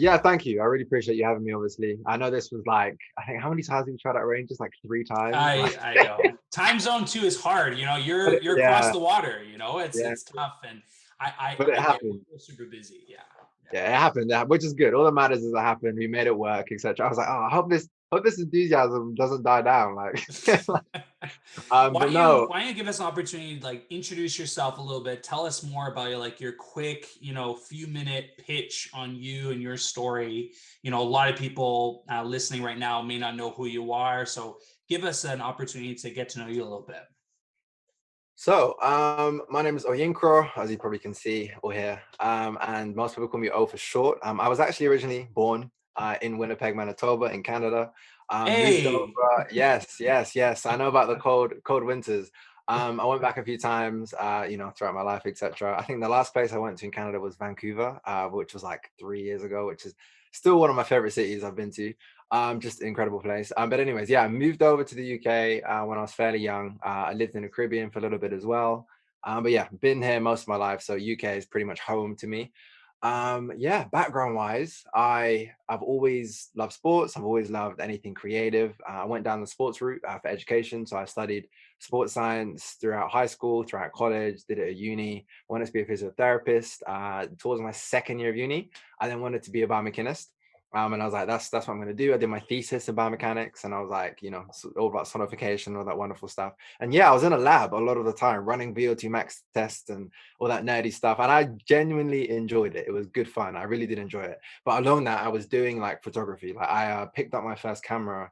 Yeah, thank you. I really appreciate you having me, obviously. I know this was like, I think how many times have you tried out range? Just like 3 times. Like, I know. Time zone too is hard. You know, but you're across yeah, the water. You know, yeah, it's tough, and but it I get it. happened. We're super busy. Yeah, yeah. Yeah, it happened, which is good. All that matters is it happened. We made it work, etc. I was like, oh, I hope this enthusiasm doesn't die down. Like, but no. Why don't you give us an opportunity to like introduce yourself a little bit? Tell us more about your like your quick, few minute pitch on you and your story. You know, a lot of people listening right now may not know who you are, so give us an opportunity to get to know you a little bit. So, my name is Oyinkro, as you probably can see or hear, and most people call me O for short. I was actually originally born in Winnipeg, Manitoba, in Canada. Moved over. Hey, Yes, yes, yes. I know about the cold winters. I went back a few times, throughout my life, etc. I think the last place I went to in Canada was Vancouver, which was like 3 years ago, which is still one of my favorite cities I've been to. Just incredible place. But anyways, yeah, I moved over to the UK when I was fairly young. I lived in the Caribbean for a little bit as well. But yeah, been here most of my life, so UK is pretty much home to me. Yeah, background wise, I've always loved sports. I've always loved anything creative. I went down the sports route for education, so I studied sports science throughout high school, throughout college, did it at uni. Wanted to be a physiotherapist. Towards my second year of uni, I then wanted to be a biomechanist. And I was like, that's what I'm going to do. I did my thesis in biomechanics, and I was like, all about sonification, all that wonderful stuff. And yeah, I was in a lab a lot of the time running VO2 max tests and all that nerdy stuff. And I genuinely enjoyed it. It was good fun. I really did enjoy it. But along that, I was doing like photography. Like I picked up my first camera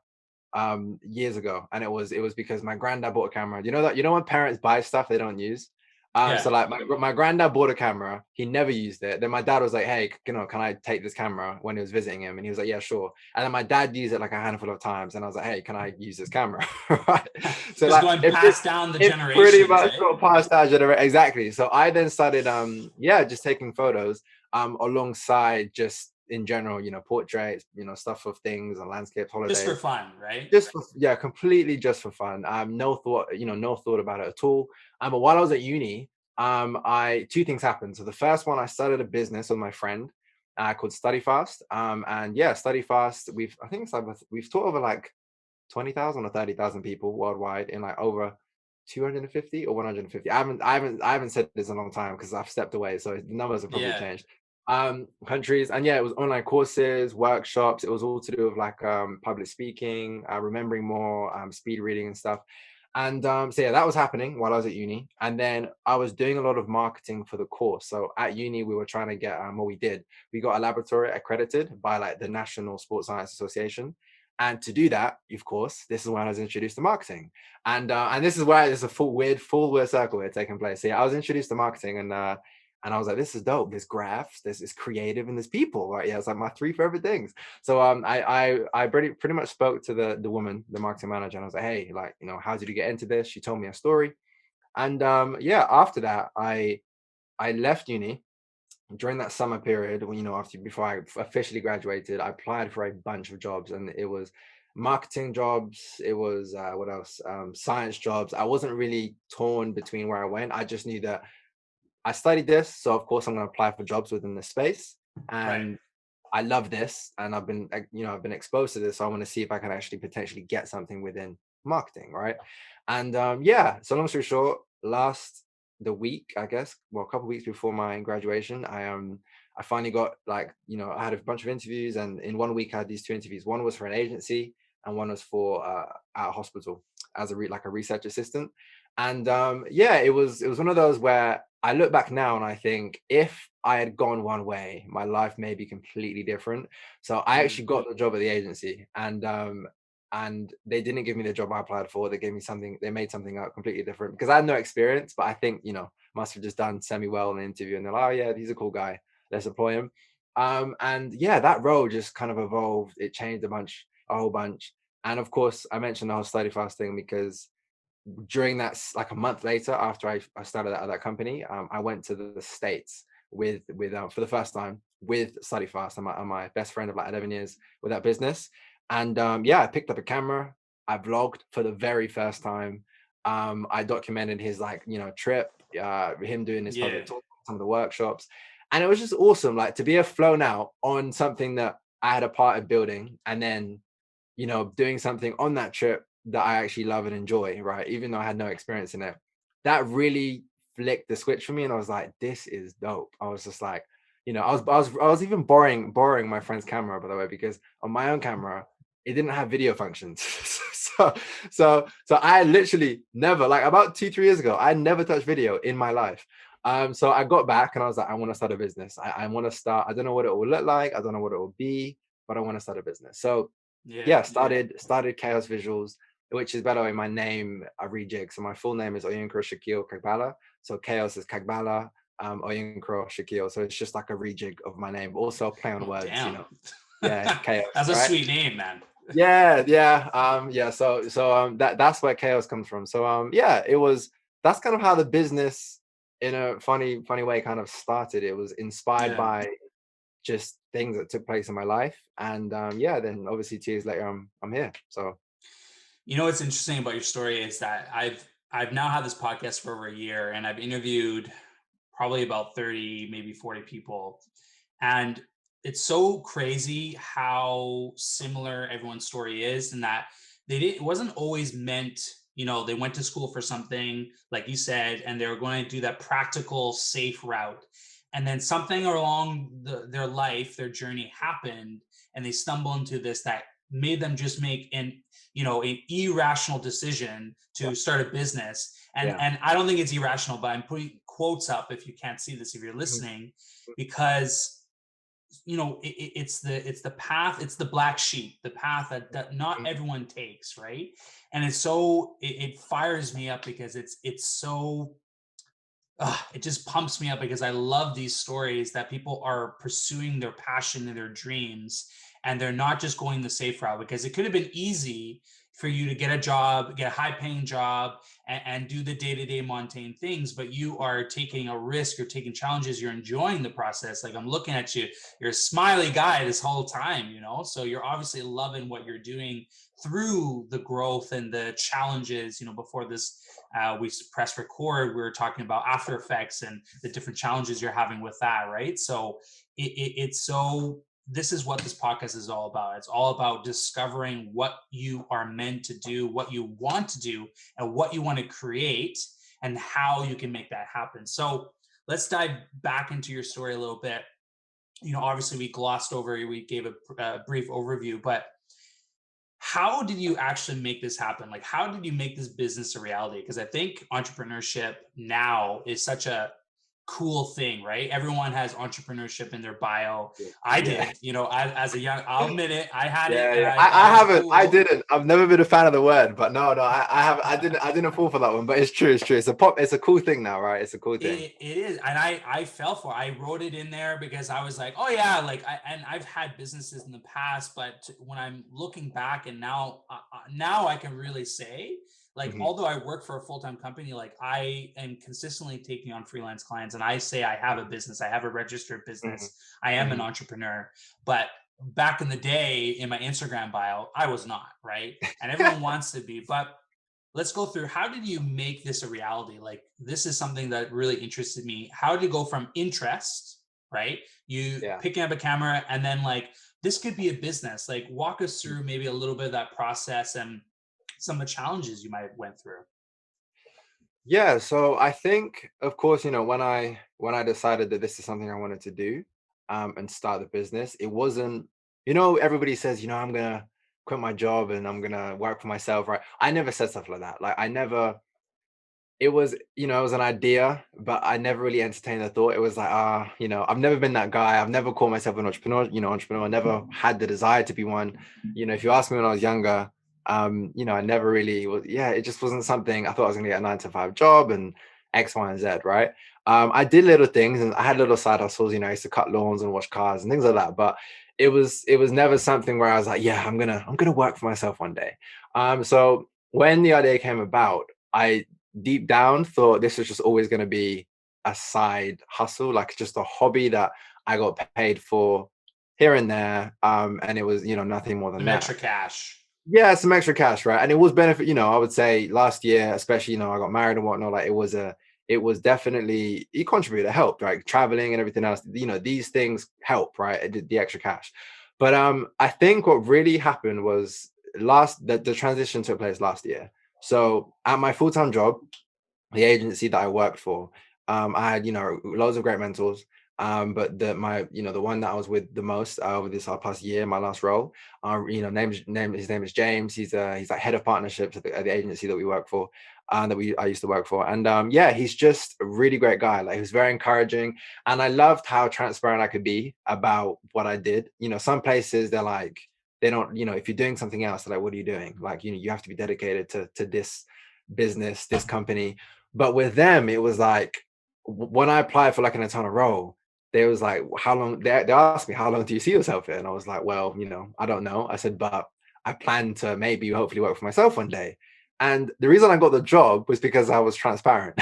years ago, and it was because my granddad bought a camera. You know when parents buy stuff they don't use. So yeah, like my granddad bought a camera, he never used it. Then my dad was like, hey, can I take this camera, when he was visiting him? And he was like, yeah, sure. And then my dad used it like a handful of times, and I was like, hey, can I use this camera? Right. So just like going it, it past down the it pretty generations, much eh? got passed down exactly. So I then started yeah, just taking photos alongside just in general, portraits, stuff of things and landscapes, Just for holidays, fun, right? just for, yeah, completely just for fun. No thought, no thought about it at all. But while I was at uni, I two things happened. So the first one, I started a business with my friend called Study Fast. And yeah, Study Fast. I think it's like we've taught over like 20,000 or 30,000 people worldwide in like over 250 or 150. I haven't said this in a long time because I've stepped away, so the numbers have probably Yeah. changed. Countries, and yeah, it was online courses, workshops. It was all to do with like public speaking, remembering more, speed reading and stuff. And so yeah, that was happening while I was at uni, and then I was doing a lot of marketing for the course. So at uni, we were trying to get what we did. We got a laboratory accredited by like the National Sports Science Association, and to do that, of course, this is when I was introduced to marketing. And this is where there's a full weird circle here taking place. So yeah, I was introduced to marketing, and I was like, this is dope. There's graphs, there's creative, and there's people, right? Yeah, it's like my three favorite things. So I pretty much spoke to the woman, the marketing manager, and I was like, hey, like, how did you get into this? She told me a story. And yeah, after that, I left uni during that summer period, when after before I officially graduated. I applied for a bunch of jobs, and it was marketing jobs. It was what else? Science jobs. I wasn't really torn between where I went. I just knew that I studied this, so of course I'm going to apply for jobs within this space. Right. And I love this, and I've been exposed to this. So I want to see if I can actually potentially get something within marketing, right? And yeah. So long story short, last the week, I guess, well, a couple of weeks before my graduation, I finally got like, I had a bunch of interviews, and in one week I had these two interviews. One was for an agency, and one was for at a hospital as like a research assistant. And yeah, it was one of those where I look back now and I think if I had gone one way, my life may be completely different. So I Mm. actually got the job at the agency, and they didn't give me the job I applied for. They gave me something. They made something out completely different because I had no experience. But I think must have just done semi well in the interview, and they're like, oh yeah, he's a cool guy. Let's employ him. And yeah, that role just kind of evolved. It changed a whole bunch. And of course, I mentioned the whole study fast thing because during that, like a month later after I started at that company, I went to the States with for the first time with Study Fast, and my best friend of like 11 years with that business. And yeah, I picked up a camera. I vlogged for the very first time. I documented his like trip, him doing his public Yeah. talk, some of the workshops. And it was just awesome, like to be flown out on something that I had a part of building, and then, doing something on that trip that I actually love and enjoy, right? Even though I had no experience in it, that really flicked the switch for me. And I was like, this is dope. I was just like, I was even borrowing my friend's camera, by the way, because on my own camera, it didn't have video functions. so, so I literally never, like about 2, 3 years ago, I never touched video in my life. So I got back and I was like, I want to start a business. I want to start, I don't know what it will look like. I don't know what it will be, but I want to start a business. So Yeah. yeah, started Chaos Visuals, which is, by the way, my name a rejig. So my full name is Oyinkro Kagbala. So Chaos is Kagbala, Oyinkro Shakil. So it's just like a rejig of my name. Also play on Oh, words, damn. Yeah, it's Chaos, That's a right? sweet name, man. Yeah, yeah, yeah. So that's where Chaos comes from. So yeah, that's kind of how the business, in a funny way, kind of started. It was inspired Yeah. by just things that took place in my life, and yeah, then obviously 2 years later, I'm here. So You know what's interesting about your story is that I've now had this podcast for over a year, and I've interviewed probably about 30, maybe 40 people. And it's so crazy how similar everyone's story is, and that it wasn't always meant, they went to school for something, like you said, and they were going to do that practical, safe route. And then something along their life, their journey happened, and they stumble into this that made them just make an irrational decision yeah, to start a business. and yeah, and I don't think it's irrational, but I'm putting quotes up if you can't see this, if you're mhm, listening, because it's the path, it's the black sheep, the path that not mhm, everyone takes, right? And it's so it fires me up because it's so it just pumps me up because I love these stories that people are pursuing their passion and their dreams, and they're not just going the safe route, because it could have been easy for you to get a job, get a high paying job, and do the day to day mundane things. But you are taking a risk, you're taking challenges, you're enjoying the process. Like, I'm looking at you, you're a smiley guy this whole time, so you're obviously loving what you're doing through the growth and the challenges. Before this, we press record, we were talking about After Effects and the different challenges you're having with that, right? So it's so this is what this podcast is all about. It's all about discovering what you are meant to do, what you want to do, and what you want to create, and how you can make that happen. So let's dive back into your story a little bit. Obviously we glossed over, we gave a brief overview, but how did you actually make this happen? Like, how did you make this business a reality? Because I think entrepreneurship now is such a cool thing, right? Everyone has entrepreneurship in their bio. I yeah. did, as a young, I'll admit it, I had it Yeah, and yeah. I thought I it was haven't. I cool. didn't. I've never been a fan of the word, but no, no. I have. I didn't fall for that one. But it's true. It's true. It's a pop. It's a cool thing now, right? It's a cool thing. It is, and I fell for it. I wrote it in there because I was like, oh yeah, like I've had businesses in the past, but when I'm looking back, and now I can really say, like, Hmm. although I work for a full-time company, like, I am consistently taking on freelance clients, and I say I have a business, I have a registered Hmm. business, I am an Hmm. entrepreneur. But back in the day, in my Instagram bio, I was not, right? And everyone wants to be, but let's go through, how did you make this a reality? Like, this is something that really interested me. How did you go from interest, right, you Yeah. picking up a camera, and then, like, this could be a business? Like, walk us through maybe a little bit of that process and some of the challenges you might have went through. Yeah. So I think, of course, when I decided that this is something I wanted to do, and start the business, it wasn't. Everybody says, I'm gonna quit my job and I'm gonna work for myself, right? I never said stuff like that. Like I never. It was an idea, but I never really entertained the thought. It was like, I've never been that guy. I've never called myself an entrepreneur. I never had the desire to be one. If you ask me when I was younger, I never really was. Yeah, it just wasn't something. I thought I was gonna get a 9 to 5 job and X, Y, and Z, right? I did little things and I had little side hustles. I used to cut lawns and wash cars and things like that. But it was never something where I was like, yeah, I'm gonna work for myself one day. So when the idea came about, I deep down thought this was just always going to be a side hustle, like just a hobby that I got paid for here and there. And it was, nothing more than Some that. extra cash. Yeah, some extra cash, right? And it was benefit, I would say last year, especially, I got married and whatnot. Like it was definitely, it contributed, it helped, right? Traveling and everything else, these things help, right? The extra cash. But I think what really happened was the transition took place last year. So at my full-time job, the agency that I worked for, I had, loads of great mentors. But the one that I was with the most over this past year, my last role, his name is James. He's like head of partnerships at the agency that we work for, I used to work for. And yeah, he's just a really great guy. Like, he was very encouraging, and I loved how transparent I could be about what I did. Some places they're like, they don't, if you're doing something else, they're like, what are you doing? Like, you have to be dedicated to this business, this company. But with them, it was like, when I applied for like an internal role, they was like, how long, they asked me, how long do you see yourself here? And I was like, well, I don't know. I said, but I plan to maybe hopefully work for myself one day. And the reason I got the job was because I was transparent.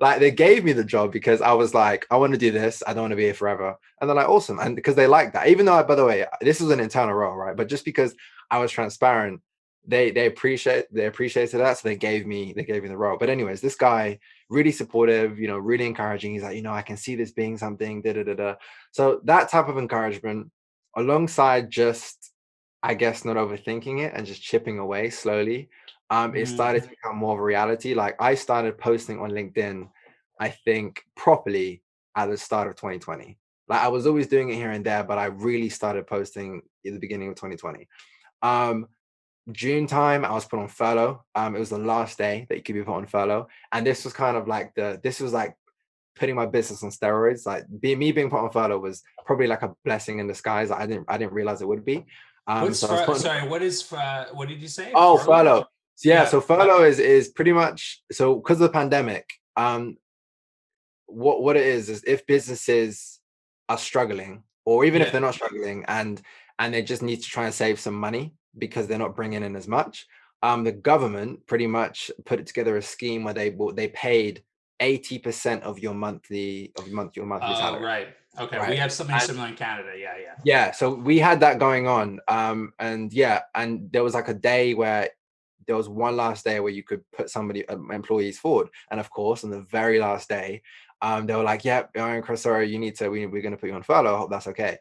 Like, they gave me the job because I was like, I want to do this. I don't want to be here forever. And they're like, awesome. And because they like that, even though by the way, this was an internal role, right? But just because I was transparent, they appreciated that. So they gave me the role. But anyways, this guy, really supportive, really encouraging. He's like, I can see this being something, da da da da. So that type of encouragement, alongside just, I guess, not overthinking it and just chipping away slowly, it started to become more of a reality. Like, I started posting on LinkedIn, I think, properly at the start of 2020. Like, I was always doing it here and there, but I really started posting at the beginning of 2020. June time, I was put on furlough. It was the last day that you could be put on furlough, and this was kind of like putting my business on steroids. Like, me being put on furlough was probably like a blessing in disguise. I didn't realize it would be. What's So I was put on, sorry? What did you say? oh, Furlough? furlough. So yeah, Yeah. so furlough is pretty much, so because of the pandemic. What it is if businesses are struggling, or even if Yeah. they're not struggling, and they just need to try and save some money because they're not bringing in as much, the government pretty much put it together a scheme where they paid 80% of your monthly Oh, salary, right. Okay. We right? have something And similar in Canada. Yeah. Yeah. yeah, so we had that going on. And yeah, and there was like a day where there was one last day where you could put employees forward. And of course, on the very last day, they were like, yeah, Oyinkro, sorry, we're going to put you on furlough. I hope that's okay.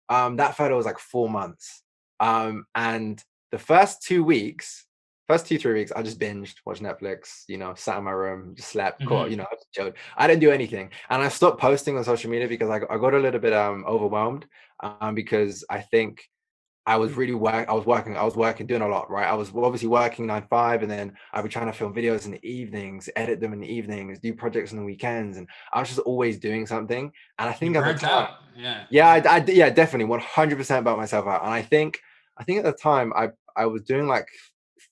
That furlough was like 4 months. And the first 2 weeks, first 3 weeks, I just binged, watched Netflix, sat in my room, just slept, caught, Hmm. chilled. I didn't do anything. And I stopped posting on social media because I got a little bit overwhelmed, because I think I was working, doing a lot, right? I was obviously working 9 to 5, and then I'd be trying to film videos in the evenings, edit them in the evenings, do projects on the weekends, and I was just always doing something. And I You think at the burnt time, out. Yeah. yeah, yeah, definitely 100% about myself out. And I think at the time I was doing like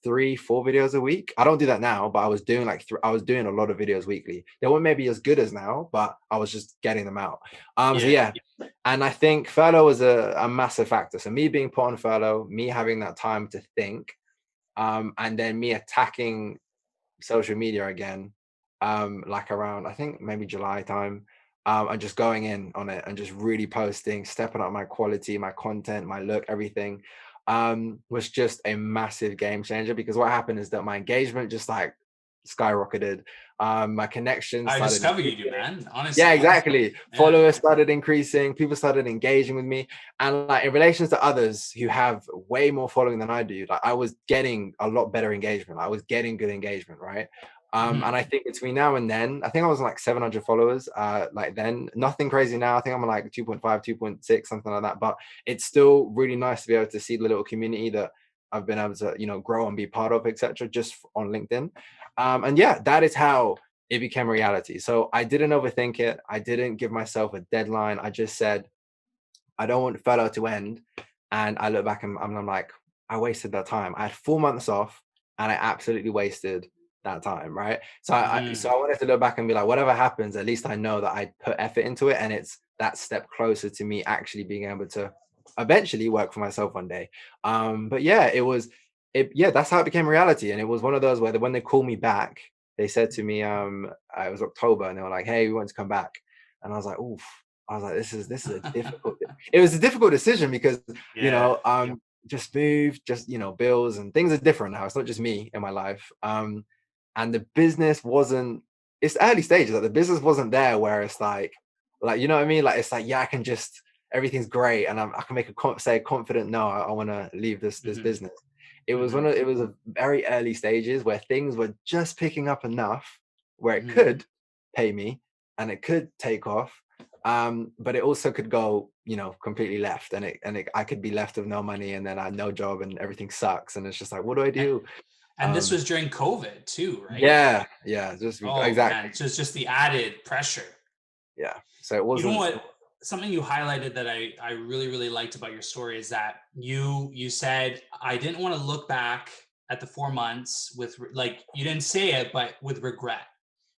3, 4 videos a week. I don't do that now, but I was doing I was doing a lot of videos weekly. They weren't maybe as good as now, but I was just getting them out. So Yeah. yeah, and I think furlough was a massive factor. So me being put on furlough, me having that time to think, and then me attacking social media again, like around, I think maybe July time, and just going in on it and just really posting, stepping up my quality, my content, my look, everything, was just a massive game changer. Because what happened is that my engagement just like skyrocketed. My connections I started discover you do, increasing. man. Yeah, Honestly. exactly. Yeah. Followers started increasing, people started engaging with me. And like, in relations to others who have way more following than I do, like, I was getting a lot better engagement. I was getting good engagement, right? And Hmm. I think between now and then, I think I was on like 700 followers. Like, then nothing crazy now. I think I'm on like 2.5, 2.6, something like that. But it's still really nice to be able to see the little community that I've been able to, grow and be part of, etc., just on LinkedIn. And yeah, that is how it became a reality. So I didn't overthink it. I didn't give myself a deadline. I just said, I don't want furlough to end. And I look back and I'm like, I wasted that time. I had 4 months off, and I absolutely wasted that time. Right. So Hmm. I wanted to look back and be like, whatever happens, at least I know that I put effort into it. And it's that step closer to me actually being able to eventually work for myself one day. But yeah, yeah, that's how it became reality. And it was one of those where when they called me back, they said to me, it was October, and they were like, hey, we want to come back. And I was like, oof. I was like, this is a difficult. It was a difficult decision because, Yeah. just moved, just, bills and things are different now. It's not just me in my life. And the business wasn't. it's early stages. Like the business wasn't there where it's like, you know what I mean? Like, it's like, yeah, I can just, everything's great. And I can make say a confident, no, I want to leave this Hmm. business. It was Hmm. it was a very early stages where things were just picking up enough where it Hmm. could pay me and it could take off. But it also could go, completely left, and I could be left with no money, and then I had no job and everything sucks. And it's just like, what do I And, do? and this Um, was during COVID too, right? yeah, just Oh exactly. man, so it's just the added pressure. Yeah. So it You know wasn't. what? Something you highlighted that I really really liked about your story is that you said I didn't want to look back at the 4 months with like you didn't say it, but with regret,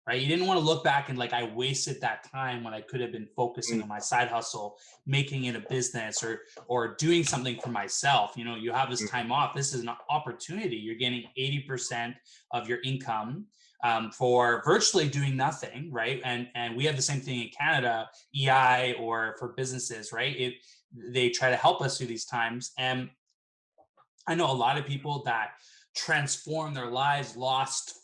right? You didn't want to look back and like I wasted that time when I could have been focusing Mm, on my side hustle, making it a business or doing something for myself. You know, you have this mm, time off. This is an opportunity. You're getting 80% of your income for virtually doing nothing, right? And we have the same thing in Canada, EI or for businesses, right? They try to help us through these times, and I know a lot of people that transformed their lives, lost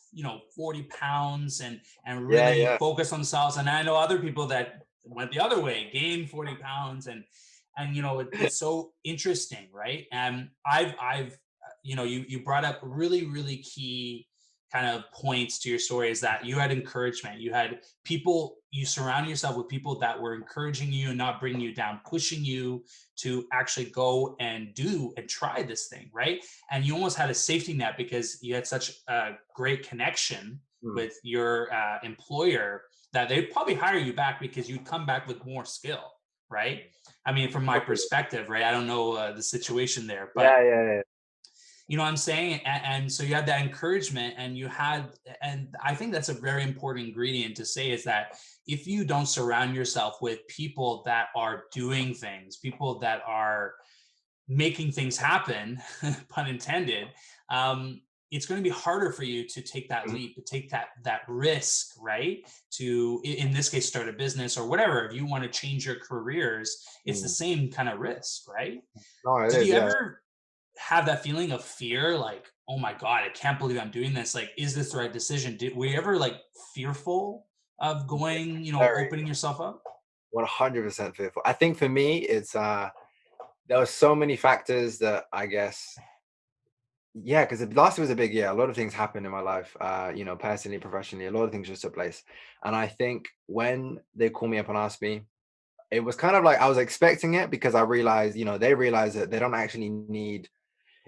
40 pounds and yeah, really yeah. focused on themselves. And I know other people that went the other way, gained 40 pounds, and it's so interesting, right? And I've you brought up really really key kind of points to your story is that you had encouragement, you had people, you surround yourself with people that were encouraging you and not bringing you down, pushing you to actually go and do and try this thing, right? And you almost had a safety net because you had such a great connection Mm, with your employer that they'd probably hire you back because you'd come back with more skill, right? I mean, from my probably. perspective, right? I don't know the situation there, but Yeah, yeah, yeah. you know what I'm saying? And so you had that encouragement and you had, and I think that's a very important ingredient to say is that if you don't surround yourself with people that are doing things, people that are making things happen, pun intended, it's going to be harder for you to take that Mhm, leap, to take that risk, right? To in this case start a business or whatever. If you want to change your careers, it's the mm. same kind of risk, right? No, it Did is. you Yeah. ever have that feeling of fear, like, oh my god, I can't believe I'm doing this, like, is this the right decision? Were you ever like fearful of Yeah, going, very opening yourself up? 100% fearful. I think for me, it's there were so many factors that I guess, yeah, because last year was a big year. A lot of things happened in my life, personally, professionally. A lot of things just took place, and I think when they called me up and asked me, it was kind of like I was expecting it because I realized, they realized that they don't actually need.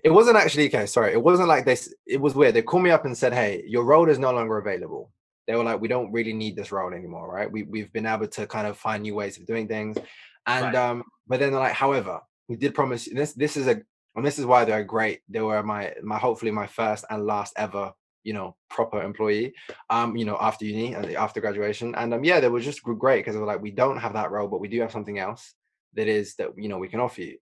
It wasn't actually okay. Sorry, it wasn't like this. It was weird. They called me up and said, "Hey, your role is no longer available." They were like, "We don't really need this role anymore, right? We've been able to kind of find new ways of doing things." And Right. but then they're like, "However, we did promise you this. And this is why they're great. They were my hopefully my first and last ever, proper employee. After uni and after graduation, and yeah, they were just great because they were like, we don't have that role, but we do have something else that we can offer you,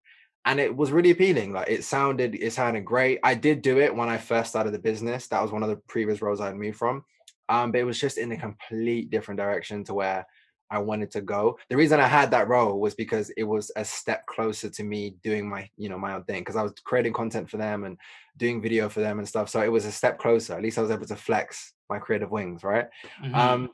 and it was really appealing. Like it sounded great. I did do it when I first started the business. That was one of the previous roles I'd moved from. But it was just in a complete different direction to where I wanted to go. The reason I had that role was because it was a step closer to me doing my own thing, because I was creating content for them and doing video for them and stuff. So it was a step closer. At least I was able to flex my creative wings, right? Hmm. Um,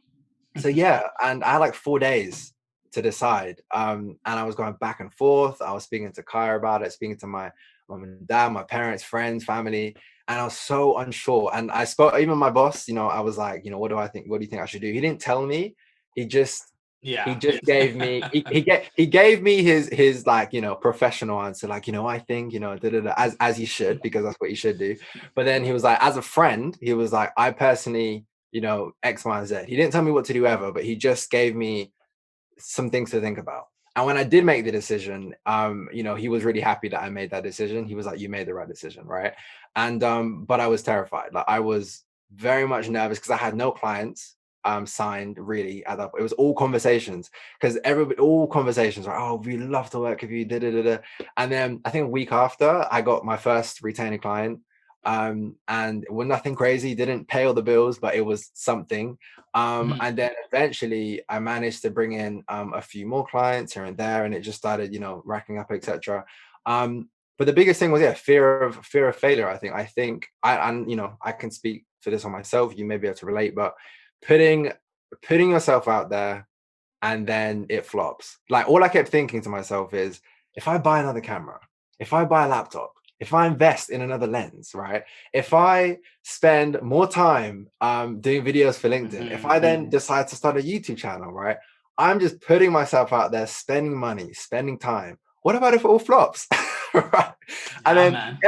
so yeah, and I had like 4 days to decide. And I was going back and forth. I was speaking to Kaya about it, speaking to my mom and dad, my parents, friends, family, and I was so unsure. And I spoke, even my boss, I was like, what do I think? What do you think I should do? He didn't tell me. He just he Yeah. just gave me he gave me his like, professional answer, like, I think, da, da, da, as he should, because that's what he should do. But then he was like, as a friend, he was like, I personally, X, Y, and Z. He didn't tell me what to do ever, but he just gave me some things to think about. And when I did make the decision, he was really happy that I made that decision. He was like, you made the right decision, right? And but I was terrified. Like, I was very much nervous because I had no clients signed really at that. It was all conversations, because everybody, all conversations were, oh, we love to work with you, da, da, da, da. And then I think a week after, I got my first retainer client. And it was nothing crazy, didn't pay all the bills, but it was something. Mhm. And then eventually I managed to bring in a few more clients here and there, and it just started, racking up, etc. But the biggest thing was, yeah, fear of failure. I think I and I can speak for this on myself. You may be able to relate, but putting putting yourself out there and then it flops. Like all I kept thinking to myself is, if I buy another camera, if I buy a laptop, if I invest in another lens, right? If I spend more time doing videos for LinkedIn, if I then decide to start a YouTube channel, right? I'm just putting myself out there, spending money, spending time. What about if it all flops? Right? And Yeah, then man.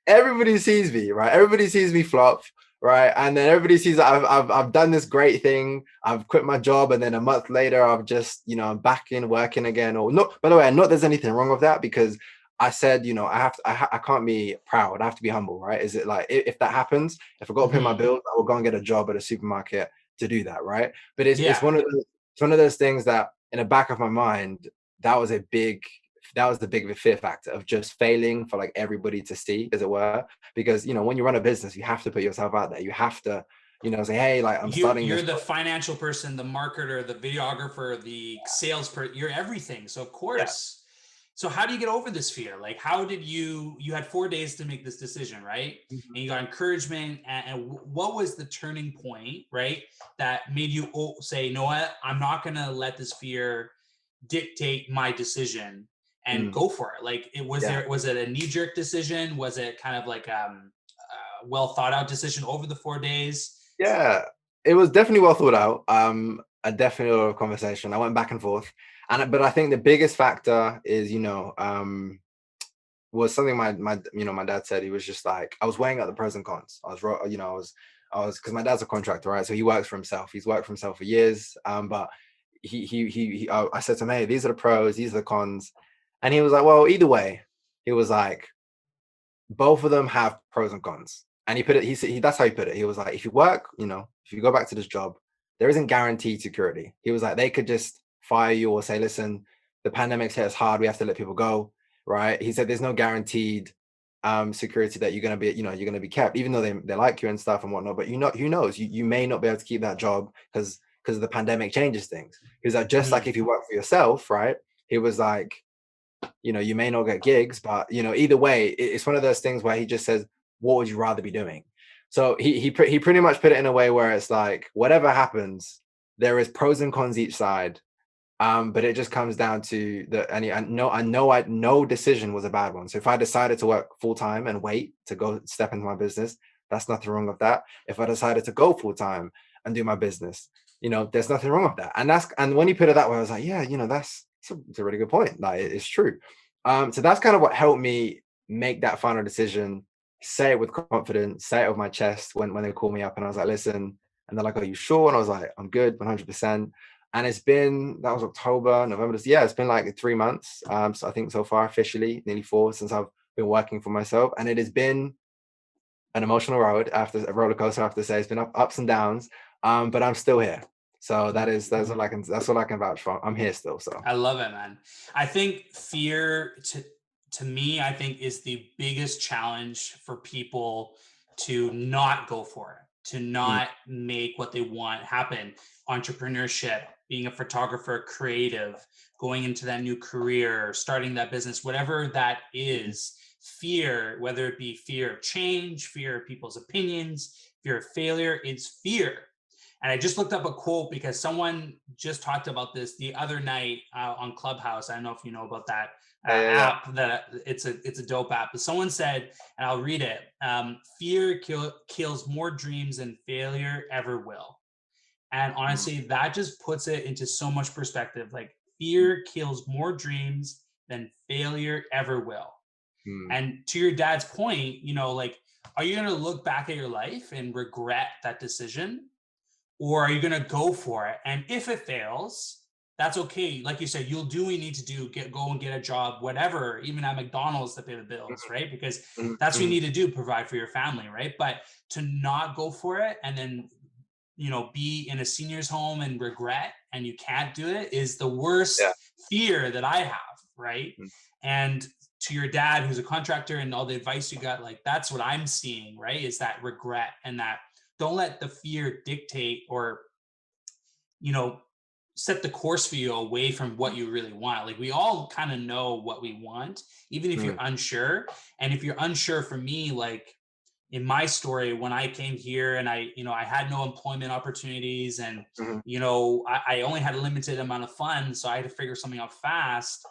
everybody sees me, right? Everybody sees me flop, right? And then everybody sees that I've done this great thing. I've quit my job, and then a month later, I've just, I'm back in working again. Or not. By the way, not there's anything wrong with that, because I said, I have to. I can't be proud. I have to be humble, right? Is it like, if that happens, if I got to pay my bills, I will go and get a job at a supermarket to do that, right? But it's Yeah. one of those things that in the back of my mind, that was the big fear factor of just failing for like everybody to see, as it were. Because when you run a business, you have to put yourself out there. You have to, say, hey, like, I'm starting You're this. the financial person, the marketer, the videographer, the salesperson, you're everything. So of Yeah. course. So how do you get over this fear? Like, how did you had 4 days to make this decision, right? Mhm. And you got encouragement. And what was the turning point, right? That made you say, you know what? I'm not going to let this fear dictate my decision and Mm. go for it. Like, Yeah. was it a knee jerk decision? Was it kind of like a well thought out decision over the 4 days? Yeah, it was definitely well thought out. A definitely a lot of conversation. I went back and forth, but I think the biggest factor is, was something my dad said. He was just like, I was weighing up the pros and cons. I was because my dad's a contractor, right? So he works for himself. He's worked for himself for years. But I said to him, hey, these are the pros, these are the cons, and he was like, well, either way, he was like, both of them have pros and cons. And he put it, he said, that's how he put it. He was like, if you work, if you go back to this job, there isn't guaranteed security. He was like, they could just fire you or say, listen, the pandemic's hit us hard. We have to let people go. Right. He said, there's no guaranteed security that you're going to be, you're going to be kept, even though they like you and stuff and whatnot. But who knows? You may not be able to keep that job because the pandemic changes things. He was like, just like if you work for yourself, right? He was like, you may not get gigs, but either way, it's one of those things where he just says, what would you rather be doing? So he pretty much put it in a way where it's like, whatever happens, there is pros and cons each side. But it just comes down to no decision was a bad one. So if I decided to work full time and wait to go step into my business, that's nothing wrong with that. If I decided to go full time and do my business, there's nothing wrong with that. And when you put it that way, I was like, yeah, it's a really good point. Like, it's true. So that's kind of what helped me make that final decision, say it with confidence, say it with my chest when they called me up, and I was like, listen, and they're like, are you sure? And I was like, I'm good, 100%. And that was October, November. Yeah, it's been like 3 months. So I think so far, officially, nearly 4 since I've been working for myself. And it has been an emotional a roller coaster, I have to say. It's been ups and downs. But I'm still here. So that's all I can vouch for. I'm here still. So I love it, man. I think fear to me, I think is the biggest challenge for people to not go for it, to mm, not make what they want happen. Entrepreneurship, being a photographer, creative, going into that new career, starting that business, whatever that mm, is, fear, whether it be fear of change, fear of people's opinions, fear of failure, it's fear. And I just looked up a quote because someone just talked about this the other night on Clubhouse. I don't know if you know about that yeah. app. That it's a dope app. But someone said, and I'll read it: "Fear kills more dreams than failure ever will." And Mm, honestly, that just puts it into so much perspective. Like, mm, fear kills more dreams than failure ever will. mm, And to your dad's point, like, are you going to look back at your life and regret that decision? Or are you going to go for it? And if it fails, that's okay. Like you said, you'll do what you need to do, go and get a job, whatever, even at McDonald's to pay the bills, right? Because mm, that's what you mm, need to do, provide for your family, right? But to not go for it and then, be in a senior's home and regret and you can't do it is the yeah. worst fear that I have, right? Mm, And to your dad, who's a contractor, and all the advice you got, like, that's what I'm seeing, right? Is that regret, and that don't let the fear dictate or, you know, set the course for you away from what you really want. Like, we all kind of know what we want, even if you're mm, unsure. And if you're unsure, for me, like, in my story, when I came here and I had no employment opportunities, and, Mhm. I only had a limited amount of funds, so I had to figure something out fast.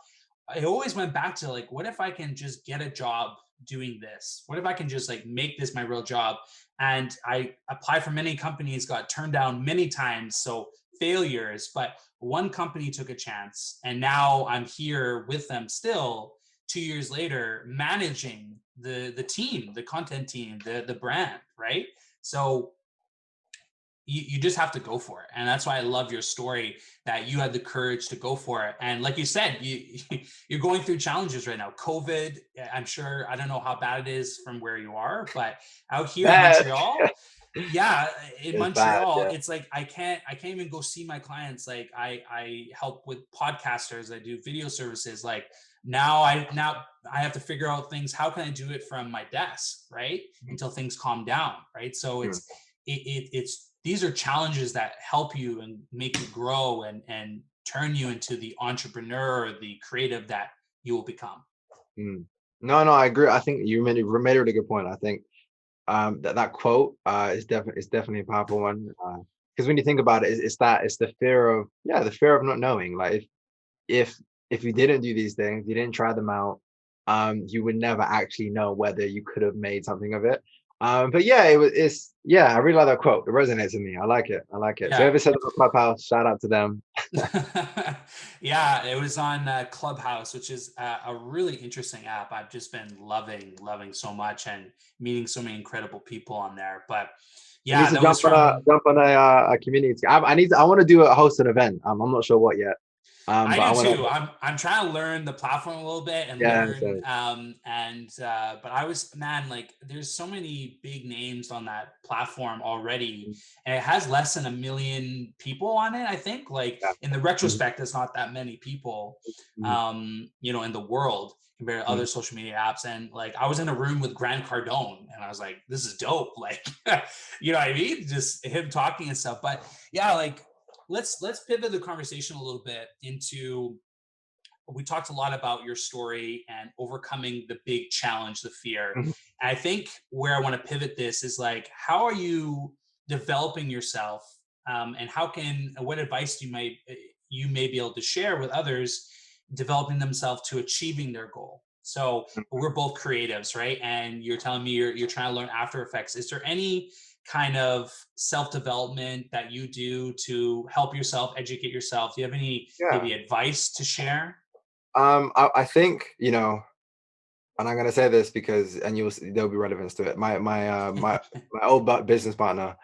I always went back to, like, what if I can just get a job doing this? What if I can just, like, make this my real job? And I applied for many companies, got turned down many times. So failures, but one company took a chance, and now I'm here with them still 2 years later, managing the team, the content team, the brand, right? So you just have to go for it, and that's why I love your story, that you had the courage to go for it. And like you said, you're going through challenges right now. COVID, I'm sure, I don't know how bad it is from where you are, but out here in Bad. Montreal, yeah, in It's bad. Montreal, Yeah. it's like I can't even go see my clients. Like I help with podcasters, I do video services. Like now I have to figure out things. How can I do it from my desk, right? Until things calm down, right? So Mm. it's these are challenges that help you and make you grow, and turn you into the entrepreneur, the creative that you will become. Mm. No, no, I agree. I think you made a really good point. I think that quote is definitely a powerful one. Because when you think about it, it's the fear of, yeah, the fear of not knowing. Like if if you didn't do these things, you didn't try them out, you would never actually know whether you could have made something of it. But yeah, it's yeah, I really like that quote. It resonates with me. I like it. I like it. So Yeah. whoever said it on Clubhouse, shout out to them. Yeah, it was on Clubhouse, which is a really interesting app. I've just been loving so much, and meeting so many incredible people on there. But We need yeah, to that was from. jump on a community. I want to do a host an event. I'm not sure what yet. I But I do want too. to. I'm trying to learn the platform a little bit, and Yeah. learn, So and but I was, man, like, there's so many big names on that platform already, and it has less than 1 million people on it, I think. Like, yeah. in the Mhm, retrospect, it's not that many people, mhm, in the world, compared to mhm, other social media apps. And, like, I was in a room with Grant Cardone, and I was like, this is dope. Like, you know what I mean? Just him talking and stuff. But yeah, like, let's pivot the conversation a little bit into. We talked a lot about your story and overcoming the big challenge, the fear. mhm, And I think where I want to pivot this is, like, how are you developing yourself, and what advice you may be able to share with others developing themselves to achieving their goal. So we're both creatives, right? And you're telling me you're trying to learn After Effects. Is there any kind of self development that you do to help yourself educate yourself? Do you have any yeah. maybe advice to share? I think, and I'm gonna say this because, and there'll be relevance to it. My old business partner,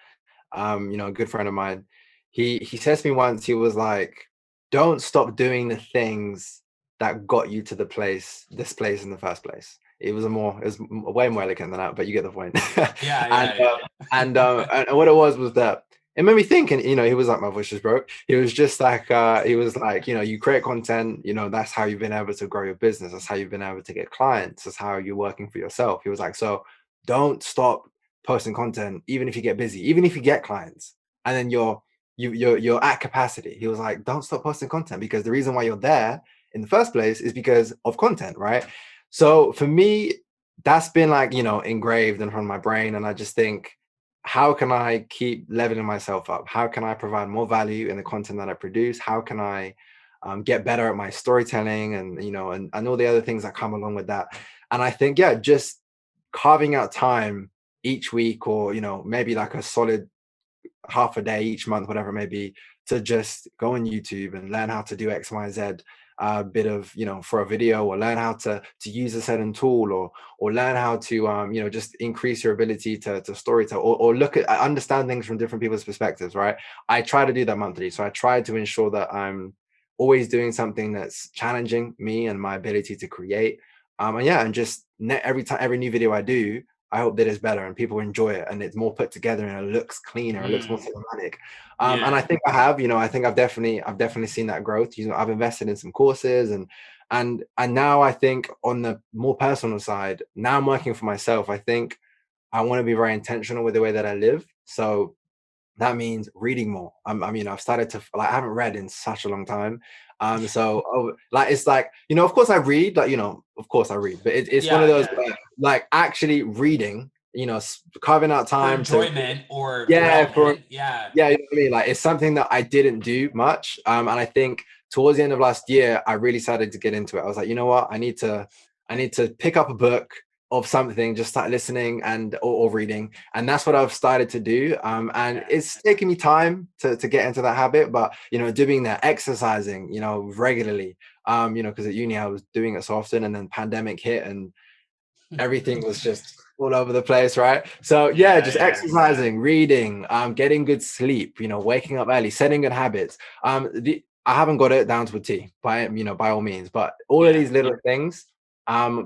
a good friend of mine, he says to me once, he was like, "Don't stop doing the things that got you to this place in the first place." Way more elegant than that, but you get the point. Yeah, and yeah, yeah. and what it was that it made me think, and he was like, my voice just broke. He was like, you create content, that's how you've been able to grow your business. That's how you've been able to get clients. That's how you're working for yourself. He was like, so don't stop posting content, even if you get busy, even if you get clients, and then you're at capacity. He was like, don't stop posting content, because the reason why you're there in the first place is because of content, right? So for me, that's been like, engraved in front of my brain. And I just think, how can I keep leveling myself up? How can I provide more value in the content that I produce? How can I get better at my storytelling, and all the other things that come along with that? And I think, yeah, just carving out time each week, or maybe like a solid half a day each month, whatever it may be, to just go on YouTube and learn how to do X, Y, Z, bit of, for a video, or learn how to use a certain tool, or learn how to just increase your ability to storytell, or look at understand things from different people's perspectives, right? I try to do that monthly. So I try to ensure that I'm always doing something that's challenging me and my ability to create. And yeah, and just every new video I do, I hope that it's better and people enjoy it, and it's more put together and it looks cleaner, it looks more Mm, cinematic. And yeah. I think I think I've definitely seen that growth. I've invested in some courses, and now I think on the more personal side, now I'm working for myself. I think I want to be very intentional with the way that I live. So that means reading more. I've started to, like, I haven't read in such a long time. Like, it's like, of course I read, like, of course I read, but it's one of Yeah, those yeah. where, like, actually reading, carving out For time to, enjoyment or yeah, development. Yeah. yeah, you know what I mean? Like, it's something that I didn't do much. And I think towards the end of last year, I really started to get into it. I was like, you know what? I need to pick up a book of something, just start listening or reading. And that's what I've started to do. And Yeah. it's taken me time to get into that habit, but doing that, exercising, regularly. Because at uni I was doing it so often, and then pandemic hit and everything was just all over the place, right? So yeah, Yeah, just yeah. exercising, reading, getting good sleep, waking up early, setting good habits. I haven't got it down to a T, by all means, but all of Yeah. these little things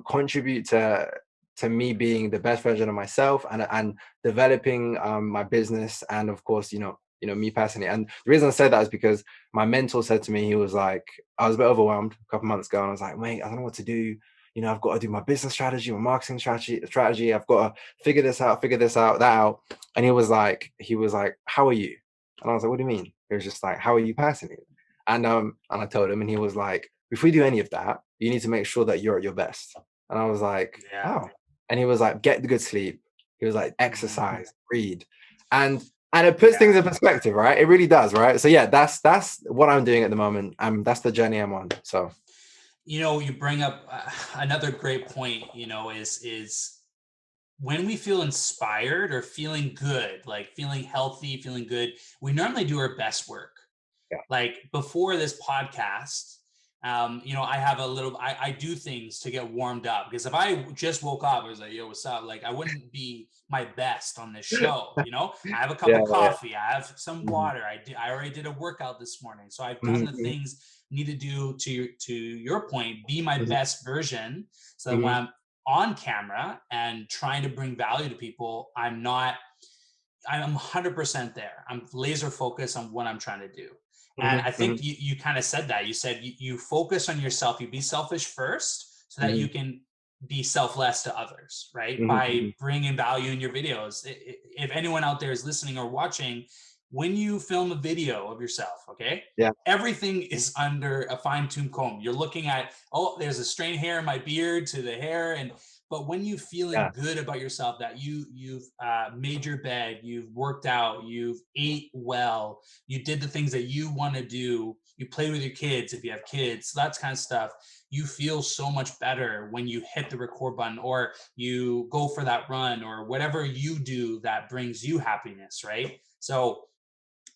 contribute to me being the best version of myself, and developing my business, and of course, me personally. And the reason I said that is because my mentor said to me, he was like, I was a bit overwhelmed a couple months ago, and I was like, mate, I don't know what to do. I've got to do my business strategy, my marketing strategy. I've got to figure this out, that out. And he was like, how are you? And I was like, what do you mean? He was just like, how are you personally? And I told him, and he was like, if we do any of that, you need to make sure that you're at your best. And I was like, Yeah. oh. And he was like, get the good sleep. He was like, Mhm. exercise, read. And it puts things in perspective, right? It really does, right? So yeah, that's what I'm doing at the moment. That's the journey I'm on. So You bring up another great point, is when we feel inspired or feeling good, like feeling healthy, feeling good, we normally do our best work. yeah. Like before this podcast, I have I do things to get warmed up, because if I just woke up, I was like, yo, what's up? Like, I wouldn't be my best on this show. I have a cup Yeah, of yeah. coffee, I have some Mhm, water. I already did a workout this morning. So I've done mhm, the mhm, things I need to do, to your point, be my mhm, best version, so that when mhm. I'm on camera and trying to bring value to people, I'm 100% there. I'm laser focused on what I'm trying to do. And Mhm, I think mhm, you kind of said that. You said you focus on yourself, you be selfish first so that you mhm, can be selfless to others, right? mhm, By mhm. bringing value in your videos. If anyone out there is listening or watching, when you film a video of yourself, okay, Yeah, everything is under a fine-tuned comb. You're looking at, oh, there's a straight hair in my beard to the hair, and but when you feeling yeah, good about yourself, that you've made your bed, you've worked out, you've ate well, you did the things that you want to do, you play with your kids if you have kids, that kind of stuff, you feel so much better when you hit the record button, or you go for that run, or whatever you do that brings you happiness, right? So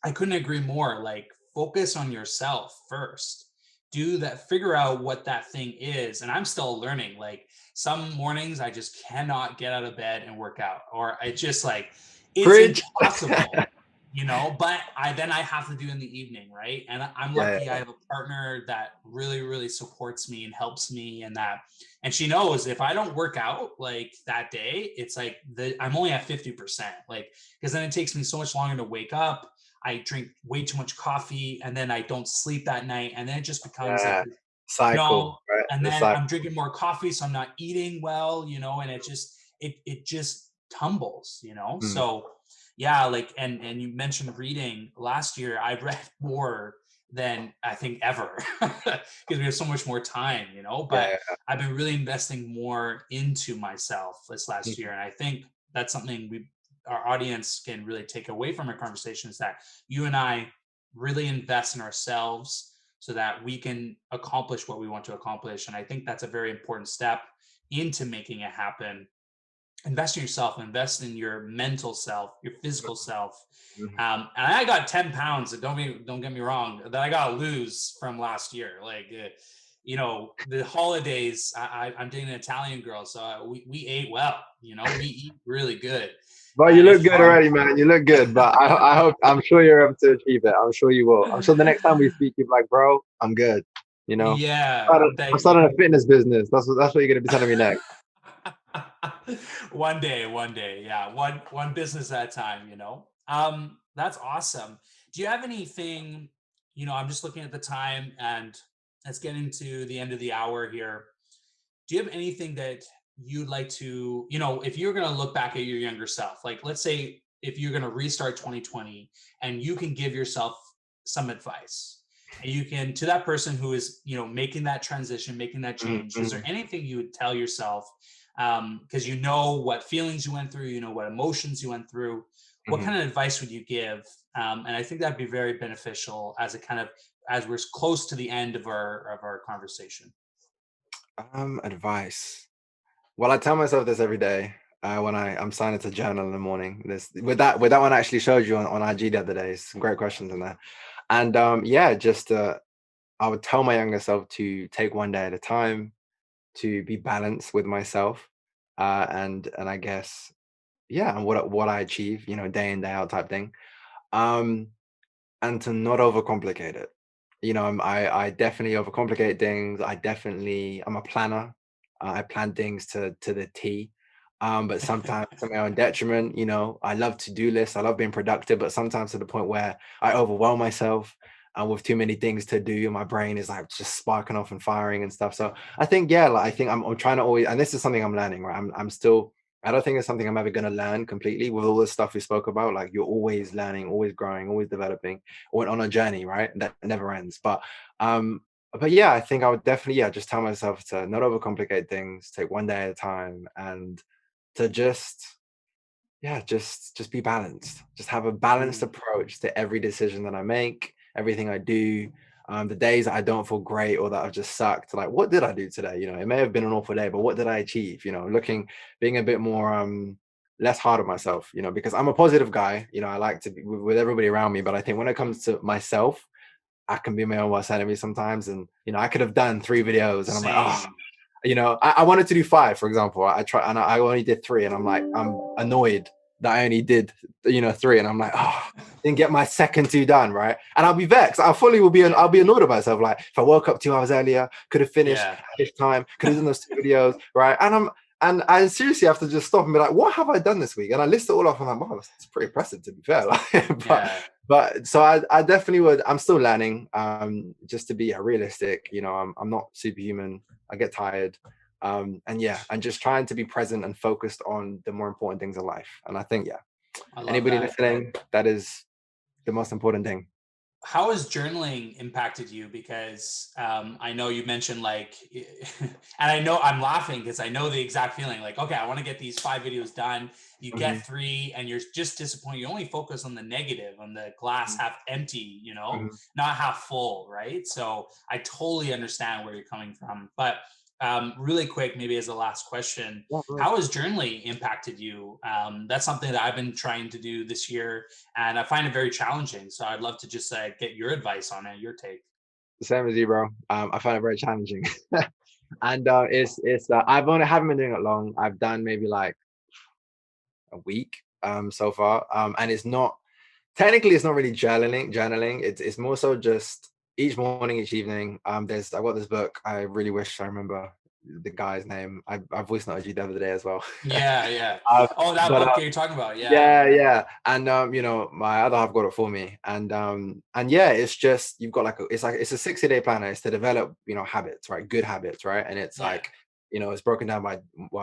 I couldn't agree more. Like, focus on yourself first. Do that, figure out what that thing is. And I'm still learning. Like, some mornings I just cannot get out of bed and work out, or it's just like, it's preach. impossible, but I have to do in the evening, right? And I'm Yeah, lucky I have a partner that really, really supports me and helps me, and she knows if I don't work out like that day, it's like I'm only at 50%. Like, because then it takes me so much longer to wake up. I drink way too much coffee, and then I don't sleep that night. And then it just becomes like, yeah. Cycle, right? and The then cycle. I'm drinking more coffee, so I'm not eating well, and it just tumbles, Mm, So yeah, like, and you mentioned reading. Last year, I read more than I think ever, because we have so much more time, yeah, but yeah. I've been really investing more into myself this last year. Mhm, And I think that's something our audience can really take away from our conversation, is that you and I really invest in ourselves so that we can accomplish what we want to accomplish. And I think that's a very important step into making it happen. Invest in yourself, invest in your mental self, your physical self. mhm. And I got 10 pounds, don't get me wrong, that I got to lose from last year. Like, the holidays, I'm dating an Italian girl, so we ate well, we eat really good. But you And it's look good hard. already, man. You look good. But I hope, I'm sure you're able to achieve it. I'm sure you will. I'm sure the next time we speak, you're like, bro, I'm good. You know, Yeah, I'm thank starting you. a fitness business. That's what you're gonna be telling me next. One day, yeah, one business at a time. That's awesome. Do you have anything? I'm just looking at the time, and it's getting to the end of the hour here. Do you have anything that you'd like to, if you're going to look back at your younger self, like, let's say if you're going to restart 2020, and you can give yourself some advice, and you can, to that person who is, making that transition, making that Mhm, change, is there mhm. anything you would tell yourself, because you know what feelings you went through, you know what emotions you went through. What Mhm. kind of advice would you give? And I think that'd be very beneficial as a kind of as we're close to the end of our conversation. Advice. Well, I tell myself this every day when I'm signing to journal in the morning. This with that one I actually showed you on IG the other day. Some great questions in there, and yeah, just I would tell my younger self to take one day at a time, to be balanced with myself, and I guess yeah, and what I achieve, day in day out type thing. Um, and to not overcomplicate it. I definitely overcomplicate things. I'm a planner. I plan things to the T. But sometimes to my own detriment, I love to-do lists. I love being productive, but sometimes to the point where I overwhelm myself with too many things to do. My brain is like just sparking off and firing and stuff. So I think, yeah, like, I think I'm trying to always, and this is something I'm learning, right? I'm still, I don't think it's something I'm ever going to learn completely with all the stuff we spoke about. Like you're always learning, always growing, always developing, or on a journey, right? That never ends. Um, but yeah, I think I would definitely, yeah, just tell myself to not overcomplicate things, take one day at a time, and to just, yeah, just be balanced. Just have a balanced Mm, approach to every decision that I make, everything I do. The days that I don't feel great or that I've just sucked, like what did I do today? It may have been an awful day, but what did I achieve? Being a bit more less hard on myself, because I'm a positive guy. I like to be with everybody around me, but I think when it comes to myself, I can be my own worst enemy sometimes. And I could have done 3 videos and I'm like, oh, same. I wanted to do 5, for example. I try and I only did 3, and I'm like, I'm annoyed that I only did 3, and I'm like, oh, didn't get my second 2 done, right? And I'll be vexed. I'll be annoyed at myself. Like if I woke up 2 hours earlier, could have finished Yeah. at this time, could have done those 2 videos, right? And I seriously have to just stop and be like, what have I done this week? And I list it all off, and I'm like, wow, that's pretty impressive, to be fair. Like, Yeah. but so I definitely would. I'm still learning. Just to be realistic. I'm not superhuman. I get tired. And yeah, and just trying to be present and focused on the more important things in life. And I think, yeah, I love anybody that. listening, that is the most important thing. How has journaling impacted you? Because I know you mentioned like, and I know I'm laughing because I know the exact feeling. Like, okay, I want to get these 5 videos done. You Hmm. get 3, and you're just disappointed. You only focus on the negative, on the glass half empty. Hmm. Not half full, right? So I totally understand where you're coming from. But really quick, maybe as a last question, Yeah, how nice. has journaling impacted you? That's something that I've been trying to do this year, and I find it very challenging. So I'd love to just get your advice on it, your take. The same as you, bro. I find it very challenging. And it's haven't been doing it long. I've done maybe like a week so far. And it's not technically, it's not really journaling. It's more so just each morning, each evening. I've got this book. I really wish I remember the guy's name. I voice noted you the other day as well. Yeah, yeah. uh, Oh, that but book you're talking about. Yeah. Yeah, yeah. And my other half got it for me. And yeah, it's just you've got it's a 60-day planner. It's to develop, habits, right? Good habits, right? And it's Yeah. like, it's broken down by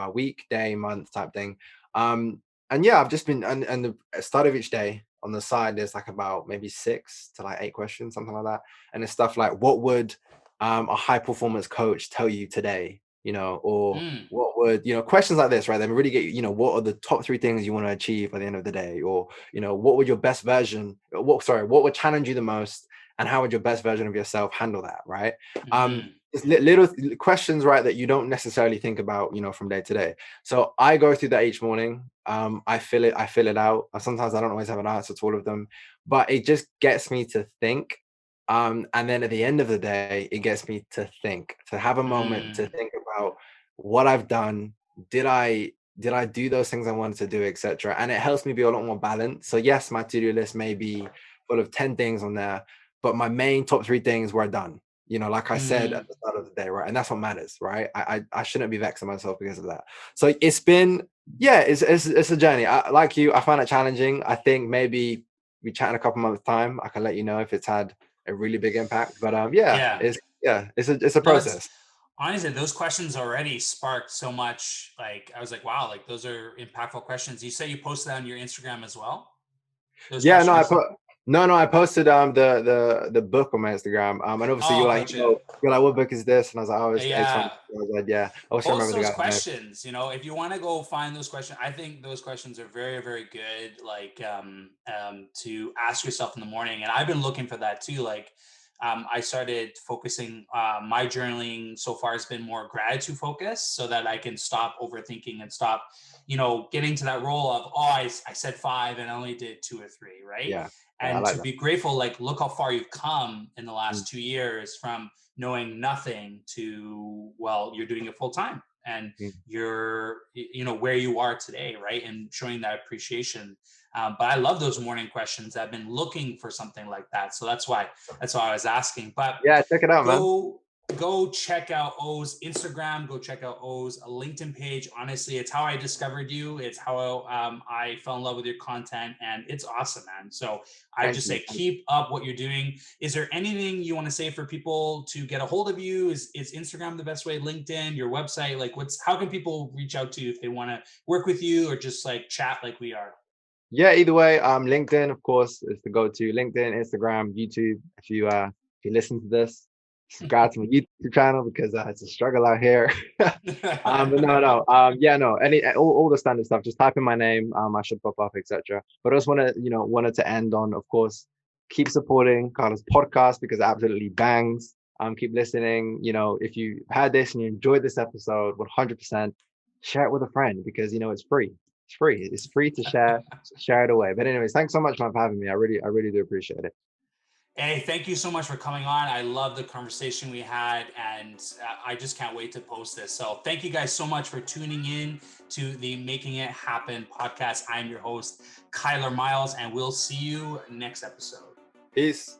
week, day, month type thing. Um, and yeah, I've just been and the start of each day on the side, there's like about maybe 6 to like 8 questions, something like that. And it's stuff like, what would a high performance coach tell you today? Or Mm, what would, questions like this, right? They really get you, what are the top 3 things you want to achieve by the end of the day? Or, what would your best version, what would challenge you the most? And how would your best version of yourself handle that, right? hmm. It's little questions, right, that you don't necessarily think about, from day to day. So I go through that each morning. I fill it out. Sometimes I don't always have an answer to all of them, but it just gets me to think. And then at the end of the day, it gets me to have a moment to Mm, think about what I've done. Did I do those things I wanted to do, etc. And it helps me be a lot more balanced. So yes, my to-do list may be full of 10 things on there, but my main top 3 things were done. Like I said at mm. the start of the day, right? And that's what matters, right? I shouldn't be vexing myself because of that. So it's been, yeah, it's a journey. Like you, I find it challenging. I think maybe we chat in a couple months time. I can let you know if it's had a really big impact. But Yeah. it's a No, it's process. honestly, those questions already sparked so much. Like, I was like, wow, like those are impactful questions. You say you posted that on your Instagram as well? Those Yeah, no, questions? No, I posted the book on my Instagram. And obviously Oh, gotcha. you're like, what book is this? And I was like, oh, it's Eggs from. Yeah. I was like, yeah. I wish I Post remember the those guy's name. questions, if you want to go find those questions. I think those questions are very, very good, like to ask yourself in the morning. And I've been looking for that too. Like I started focusing, my journaling so far has been more gratitude focused, so that I can stop overthinking and stop, getting to that role of, oh, I said five and I only did two or three, right? Yeah, yeah, I And like to that. be grateful, like look how far you've come in the Mm, last 2 years, from knowing nothing to, well, you're doing it full time, and mm. you're, where you are today, right? And showing that appreciation. But I love those morning questions. I've been looking for something like that, so that's why I was asking. But Yeah, check it out, man. go go check out O's Instagram, go check out O's LinkedIn page. Honestly, it's how I discovered you. It's how I fell in love with your content, and it's awesome, man. So I Thank just you. say keep up what you're doing. Is there anything you want to say for people to get a hold of you? Is Instagram the best way? LinkedIn, your website? Like, how can people reach out to you if they want to work with you or just like chat like we are? Yeah, either way, LinkedIn, of course, is the go-to. LinkedIn, Instagram, YouTube. If you listen to this, subscribe to my YouTube channel because it's a struggle out here. But no. Yeah, no, all the standard stuff. Just type in my name, I should pop up, etc. But I just wanted to end on, of course, keep supporting Carla's podcast because it absolutely bangs. Keep listening. If you had this and you enjoyed this episode, 100% share it with a friend because it's free. It's free. It's free to share. So share it away. But anyways, thanks so much, man, for having me. I really do appreciate it. Hey, thank you so much for coming on. I love the conversation we had, and I just can't wait to post this. So, thank you guys so much for tuning in to the Making It Happen podcast. I'm your host, Kyler Miles, and we'll see you next episode. Peace.